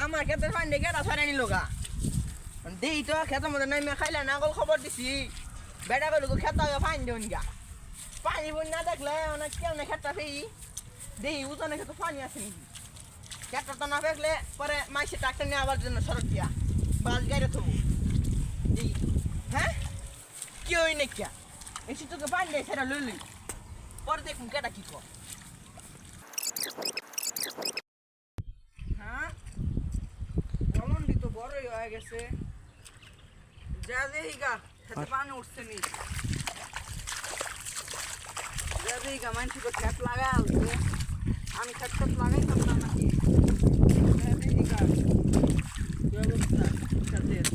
আমার ক্ষেতের পানি দেখে এটা ছাড়া নিল গা দেই তো ক্ষেতের মধ্যে নাই খাইলে না গল খবর দিছি বেটা গেল খেতে হবে পানি দেউন গা পানি বই না দেখলে অনেক কেমন খেতটা ফেই দেই উজনে খেতে পানি আছে নাকি খেতটা তো না ফেকলে পরে মাইসে ট্রাক্টর নিয়ে আবার জন্য সড়ক দিয়া বাস গাড়ি থবো দেই হ্যাঁ কি হই না কিয়া এসে তোকে পানি দেয় সেটা লইলি পরে দেখুন কেটা কি কর হ্যাঁ বলন্ডি তো বড়ই হয়ে গেছে যা দেহিগা খেতে পানি উঠছে নি যা দেহিগা মানুষ তো খেত লাগা আছে আমি খেত খেত লাগাইতাম না নাকি যা দেহিগা কি অবস্থা খেতের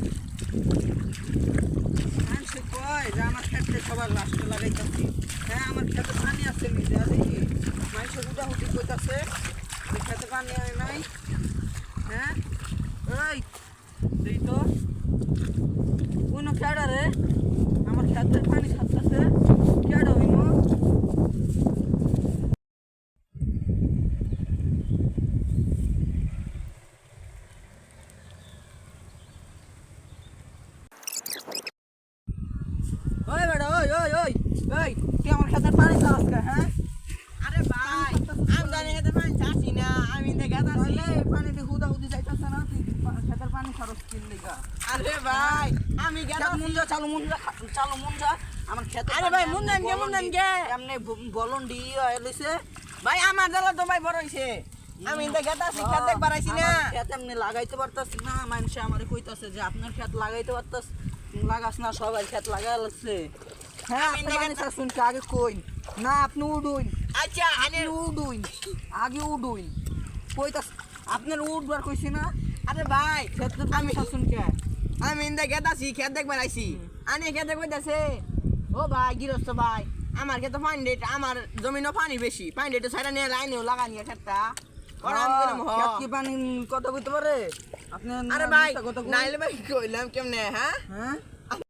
মানুষ কয় যে আমার খেতে সবার লাস্টে লাগাইতাছি হ্যাঁ আমার খেতে পানি আছে নি যা দেখি মানুষ হুটাহুটি কইতাছে খেতে পানি হয় নাই হ্যাঁ এই দেই তো কোন খেড়া রে আমার খেতের পানি ছাড়তেছে খেড়া হইম ওই বেটা ওই ওই ওই ওই তুই আমার খেতের পানি ছাড়াস কে হ্যাঁ আরে ভাই আমি জানি খেতে পানি চাচ্ছি না আমি দেখে তাহলে এই পানিতে হুদাহুদি যাইতাছে না তুই খেতের পানি ছাড়স কিন লিগা আরে ভাই আমি গেল মুন্ডা চালু মুন্ডা আমার খেতে আরে ভাই মুন্ডান গে এমনি বলন্ডি লইছে ভাই আমার জ্বালা তো ভাই বড় হইছে আমি দেখে আছি খেত দেখ বাড়াইছি না খেত এমনি লাগাইতে পারতাস না মানুষ আমারে কইতাছে যে আপনার খেত লাগাইতে পারতাস লাগাস না সবাই খেত লাগাই লাগছে হ্যাঁ আমি আপনি দেখে মানুষ শুনকে আগে কইন না আপনি উডুইন আচ্ছা আপনি উডুইন আগে উডুইন কইতাস আপনার উডবার কইছি না আরে ভাই খেত আমি শুনকে আমি দেখে আছি খেত দেখ বাড়াইছি আনি খেত দেখ কইতাছে ও ভাই গিরস্ত ভাই আমার খেতে পানি রেট আমার জমিনও পানি বেশি পানি রেট সাইডা নিয়ে লাইনেও লাগানি খেতটা ওরা আমি বললাম খেত কি পানি কথা কইতে পারে আপনি আরে ভাই কথা নাইলে ভাই কইলাম কেমনে হ্যাঁ হ্যাঁ